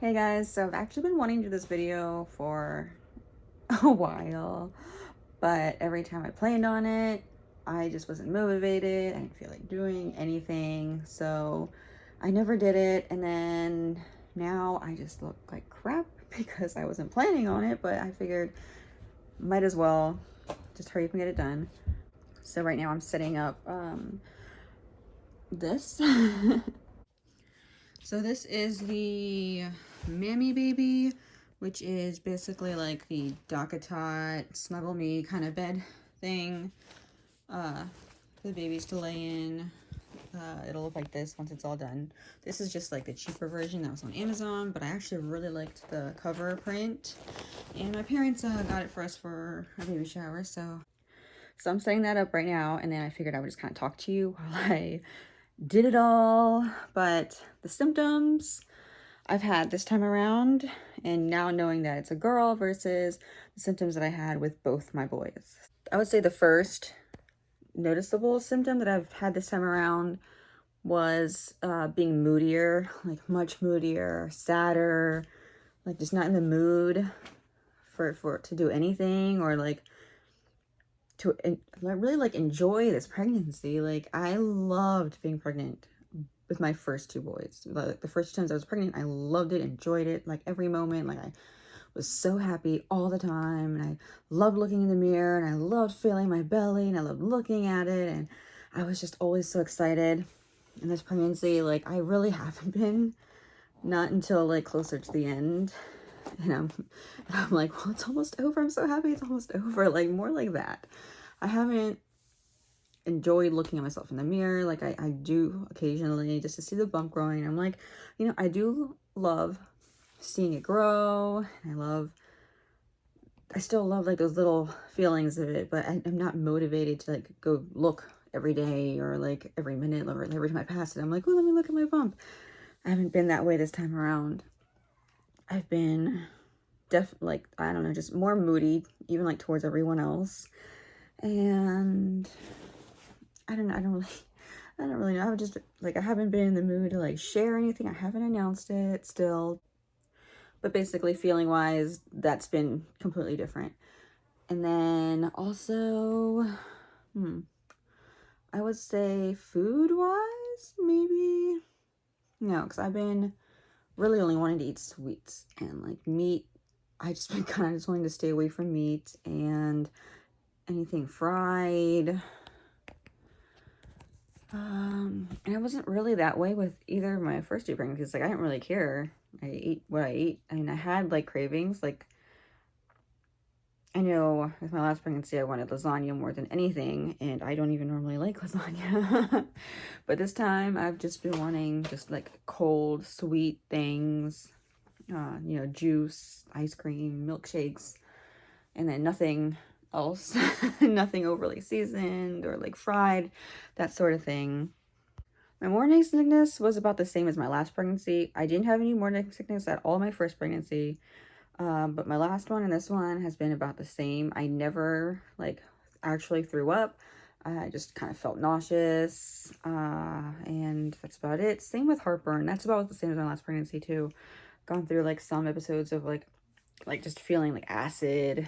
Hey guys, so I've actually been wanting to do this video for a while, but every time I planned on it, I just wasn't motivated. I didn't feel like doing anything, so I never did it. And then now I just look like crap because I wasn't planning on it, but I figured might as well just hurry up and get it done. So right now I'm setting up this. So this is the Mammy Baby, which is basically like the Dock-a-Tot, Snuggle Me kind of bed thing for the babies to lay in. It'll look like this once it's all done. This is just like the cheaper version that was on Amazon, but I actually really liked the cover print. And my parents got it for us for our baby shower, so I'm setting that up right now, and then I figured I would just kind of talk to you while I did it all. But the symptoms I've had this time around, and now knowing that it's a girl versus the symptoms that I had with both my boys. I would say the first noticeable symptom that I've had this time around was being moodier, like much moodier, sadder, like just not in the mood to do anything, or like to really like enjoy this pregnancy. Like I loved being pregnant with my first two boys. Like the first times I was pregnant, I loved it, enjoyed it, like every moment. Like I was so happy all the time, and I loved looking in the mirror, and I loved feeling my belly, and I loved looking at it, and I was just always so excited. In this pregnancy, like I really haven't been, not until like closer to the end. And I'm like, well, it's almost over. I'm so happy it's almost over. Like more like that. I haven't enjoyed looking at myself in the mirror like I do occasionally, just to see the bump growing. I'm like, you know, I do love seeing it grow. And I still love like those little feelings of it, but I'm not motivated to like go look every day or like every minute or every time I pass it. I'm like, oh, let me look at my bump. I haven't been that way this time around. I've been like, I don't know, just more moody, even like towards everyone else. And I don't really know. I've just like, I haven't been in the mood to like share anything. I haven't announced it still, but basically feeling wise, that's been completely different. And then also, I would say food wise, maybe no, because I've been really only wanting to eat sweets, and like meat, I just been kind of just wanting to stay away from meat and anything fried. And I wasn't really that way with either of my first two pregnancies. Like I didn't really care. I ate what I ate. I mean, I had like cravings. Like I know with my last pregnancy, I wanted lasagna more than anything, and I don't even normally like lasagna. But this time, I've just been wanting just like cold, sweet things. You know, juice, ice cream, milkshakes, and then nothing else. Nothing overly seasoned or like fried, that sort of thing. My morning sickness was about the same as my last pregnancy. I didn't have any morning sickness at all my first pregnancy, but my last one and this one has been about the same. I never like actually threw up. I just kind of felt nauseous, and that's about it. Same with heartburn. That's about the same as my last pregnancy too. Gone through like some episodes of like just feeling like acid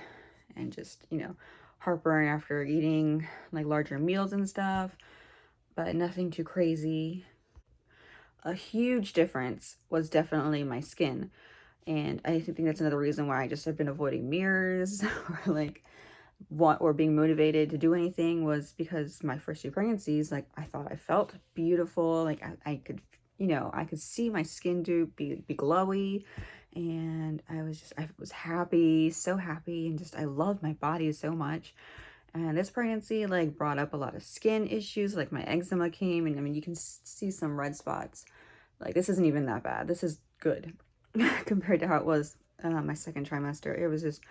and just, you know, heartburn after eating like larger meals and stuff, but nothing too crazy. A huge difference was definitely my skin. And I think that's another reason why I just have been avoiding mirrors or like or being motivated to do anything, was because my first two pregnancies, like I thought I felt beautiful. Like I could, you know, I could see my skin be glowy, and I was happy, so happy, and just I loved my body so much. And this pregnancy like brought up a lot of skin issues, like my eczema came, and I mean you can see some red spots. Like this isn't even that bad. This is good compared to how it was my second trimester. It was just,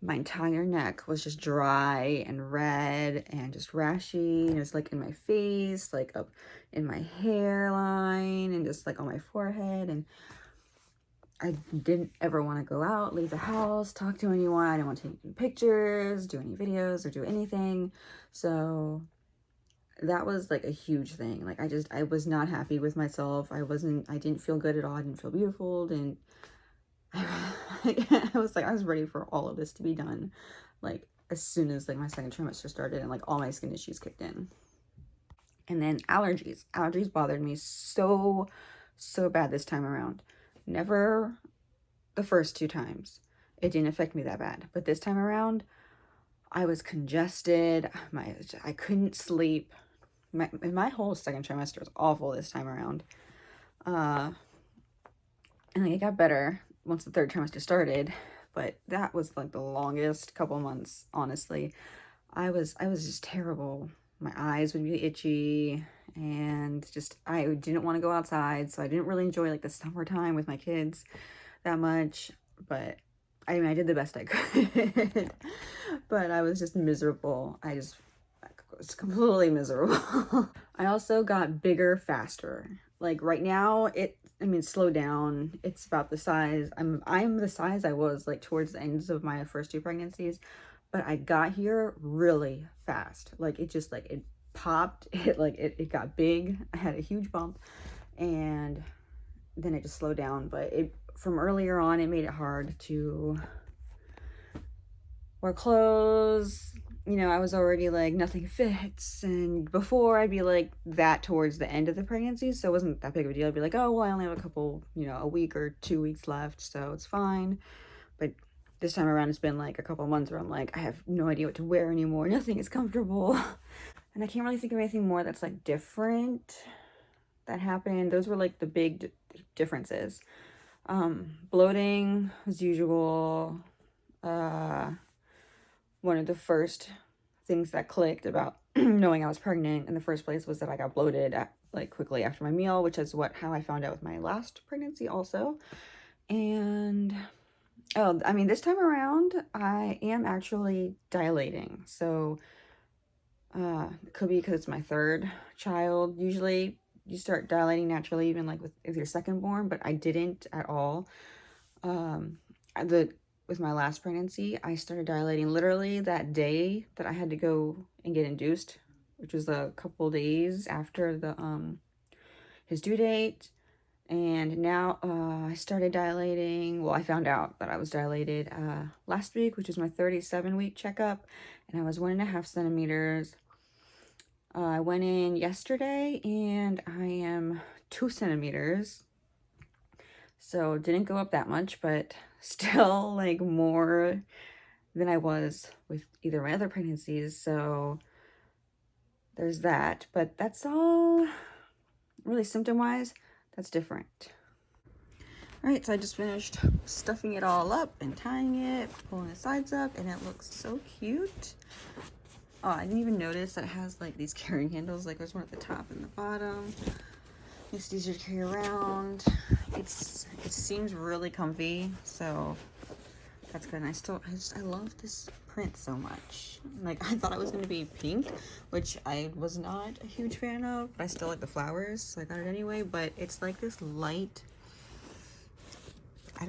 my entire neck was just dry and red and just rashy, and it was like in my face, like up in my hairline, and just like on my forehead. And I didn't ever want to go out, leave the house, talk to anyone. I didn't want to take any pictures, do any videos, or do anything. So that was like a huge thing. Like I was not happy with myself. I didn't feel good at all. I didn't feel beautiful. I was like, I was ready for all of this to be done, like as soon as like my second trimester started and like all my skin issues kicked in. And then allergies. Allergies bothered me so bad this time around. Never the first two times. It didn't affect me that bad, but this time around, I was congested. I couldn't sleep. My whole second trimester was awful this time around. And like, it got better once the third trimester started, but that was like the longest couple months, honestly. I was just terrible. My eyes would be itchy, and just I didn't want to go outside, so I didn't really enjoy like the summertime with my kids that much. But I mean, I did the best I could. But I was just miserable. I was completely miserable. I also got bigger faster. Like right now, slowed down. It's about the size. I'm the size I was like towards the ends of my first two pregnancies, but I got here really fast. Like it just like it popped. It got big. I had a huge bump, and then it just slowed down. But it from earlier on, it made it hard to wear clothes. You know, I was already like, nothing fits. And before, I'd be like that towards the end of the pregnancy, so it wasn't that big of a deal. I'd be like, oh, well, I only have a couple, a week or 2 weeks left, so it's fine. But this time around, it's been like a couple months where I'm like, I have no idea what to wear anymore. Nothing is comfortable. And I can't really think of anything more that's like different that happened. Those were like the big differences. Bloating as usual. One of the first things that clicked about knowing I was pregnant in the first place was that I got bloated like quickly after my meal, which is how I found out with my last pregnancy also. And this time around I am actually dilating. So it could be because it's my third child. Usually you start dilating naturally, even like with your second born, but I didn't at all. With my last pregnancy, I started dilating literally that day that I had to go and get induced, which was a couple days after his due date. And now I started dilating. Well, I found out that I was dilated last week, which was my 37-week checkup, and I was 1.5 centimeters. I went in yesterday and I am 2 centimeters. So didn't go up that much, but still like more than I was with either my other pregnancies. So there's that, but that's all really symptom-wise. That's different. All right, so I just finished stuffing it all up and tying it, pulling the sides up, and it looks so cute. Oh, I didn't even notice that it has like these carrying handles. Like there's one at the top and the bottom. It's easier to carry around. It seems really comfy, so that's good. And I love this print so much. Like I thought it was gonna be pink, which I was not a huge fan of, but I still like the flowers, so I got it anyway. But it's like this light, I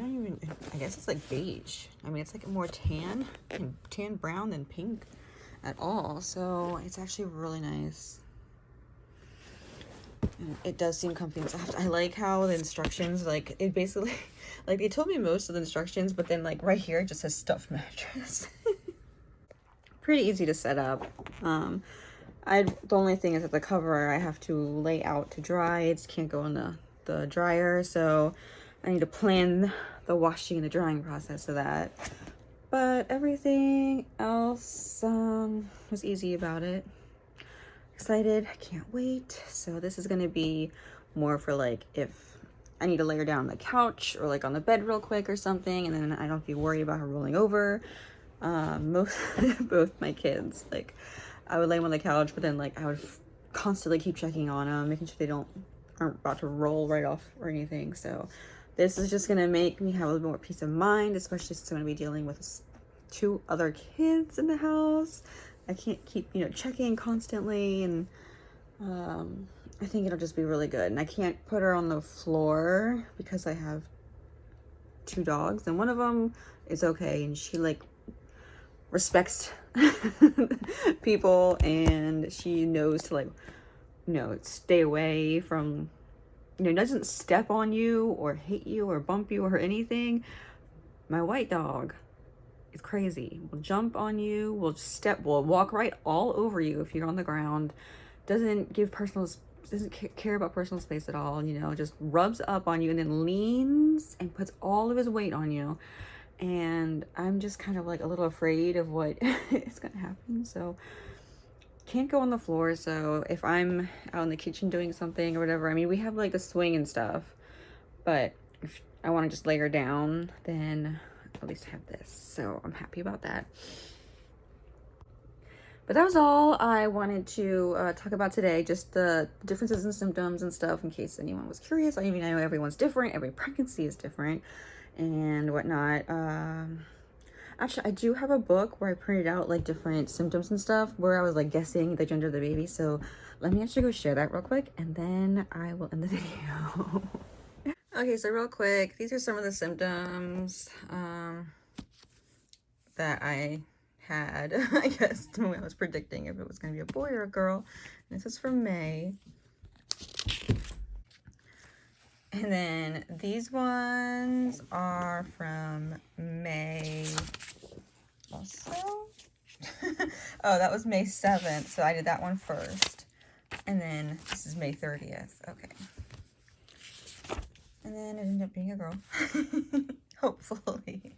guess it's like beige. I mean, it's like more tan brown than pink at all. So it's actually really nice. It does seem comfy and soft. I like how the instructions, like it basically, like they told me most of the instructions, but then like right here it just says stuffed mattress. Pretty easy to set up. The only thing is that the cover I have to lay out to dry. It just can't go in the dryer, so I need to plan the washing and the drying process of that. But everything else was easy about it. Excited, I can't wait. So this is gonna be more for like if I need to lay her down on the couch or like on the bed real quick or something, and then I don't have to be worried about her rolling over. Both my kids, like I would lay them on the couch, but then like I would constantly keep checking on them, making sure they aren't about to roll right off or anything. So this is just gonna make me have a little more peace of mind, especially since I'm gonna be dealing with 2 other kids in the house. I can't keep, checking constantly, and I think it'll just be really good. And I can't put her on the floor because I have 2 dogs, and one of them is okay, and she like respects people, and she knows to like, stay away from, doesn't step on you or hit you or bump you or anything, my white dog is crazy. Will jump on you, will walk right all over you if you're on the ground. Doesn't care about personal space at all, you know, just rubs up on you and then leans and puts all of his weight on you. And I'm just kind of like a little afraid of what is gonna happen. So can't go on the floor. So if I'm out in the kitchen doing something or whatever, I mean, we have like the swing and stuff, but if I want to just lay her down, then at least have this. So I'm happy about that. But that was all I wanted to talk about today. Just the differences in symptoms and stuff, in case anyone was curious. I mean, I know everyone's different. Every pregnancy is different and whatnot. Actually, I do have a book where I printed out like different symptoms and stuff where I was like guessing the gender of the baby. So let me actually go share that real quick and then I will end the video. Okay, so real quick, these are some of the symptoms that I had, I guess, when I was predicting if it was going to be a boy or a girl. And this is from May. And then these ones are from May also. Oh, that was May 7th, so I did that one first. And then this is May 30th. Okay. And then it ended up being a girl. Hopefully.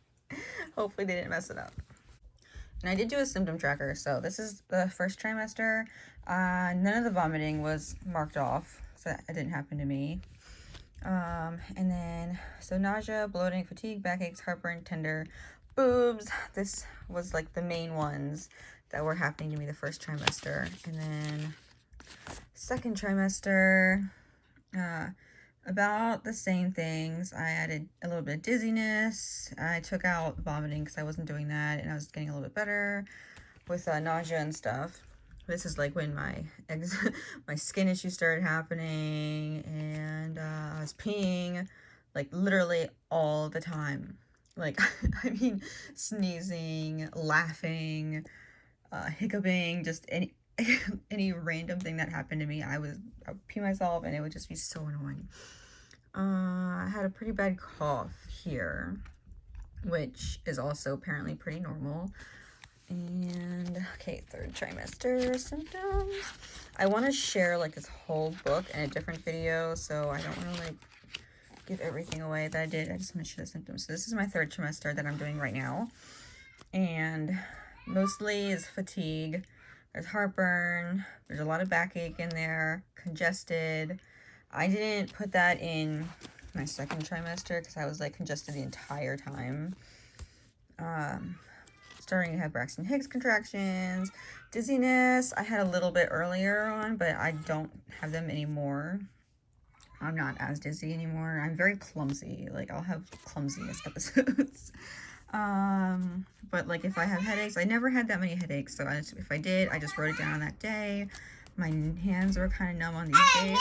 Hopefully they didn't mess it up. And I did do a symptom tracker. So this is the first trimester. None of the vomiting was marked off. So that didn't happen to me. And then, so nausea, bloating, fatigue, backaches, heartburn, tender, boobs. This was like the main ones that were happening to me the first trimester. And then second trimester, about the same things. I added a little bit of dizziness. I took out vomiting because I wasn't doing that, and I was getting a little bit better with nausea and stuff. This is like when my skin issues started happening, and I was peeing like literally all the time. Like, I mean, sneezing, laughing, hiccuping, just any random thing that happened to me, I would pee myself and it would just be so annoying. I had a pretty bad cough here, which is also apparently pretty normal. And okay, third trimester symptoms. I want to share like this whole book in a different video, so I don't want to like give everything away that I did. I just want to share the symptoms. So this is my third trimester that I'm doing right now, and mostly is fatigue. There's heartburn, there's a lot of backache in there, congested. I didn't put that in my second trimester because I was like congested the entire time. Starting to have Braxton Hicks contractions, dizziness. I had a little bit earlier on, but I don't have them anymore. I'm not as dizzy anymore. I'm very clumsy. Like, I'll have clumsiness episodes. But like if I have headaches, I never had that many headaches, so if I did, I just wrote it down on that day. My hands were kind of numb on these days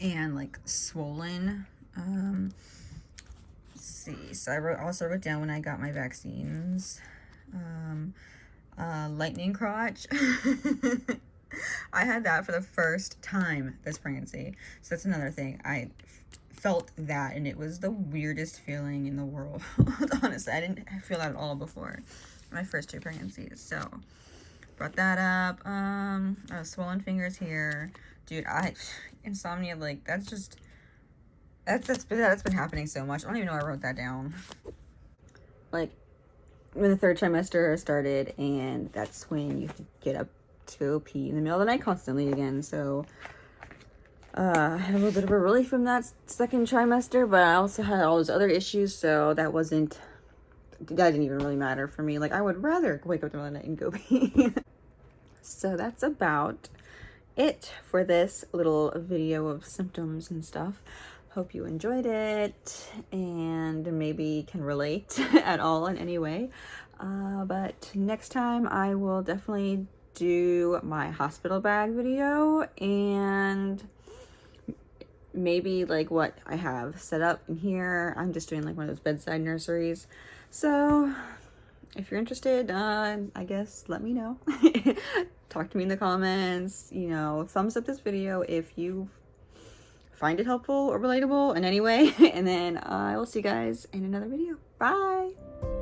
and like swollen. Let's see, so I also wrote down when I got my vaccines. Lightning crotch. I had that for the first time this pregnancy, so that's another thing. I felt that, and it was the weirdest feeling in the world. Honestly, I didn't feel that at all before my first two pregnancies. So brought that up. Swollen fingers here, dude. Insomnia, like that's been happening so much. I don't even know I wrote that down. Like when the third trimester started, and that's when you get up to go pee in the middle of the night constantly again. So I had a little bit of a relief from that second trimester, but I also had all those other issues, so that didn't even really matter for me. Like, I would rather wake up in the middle of the night and go pee. So that's about it for this little video of symptoms and stuff. Hope you enjoyed it and maybe can relate at all in any way. But next time I will definitely do my hospital bag video and maybe like what I have set up in here. I'm just doing like one of those bedside nurseries. So if you're interested, I guess let me know. Talk to me in the comments, you know, thumbs up this video if you find it helpful or relatable in any way. And then I will see you guys in another video. Bye!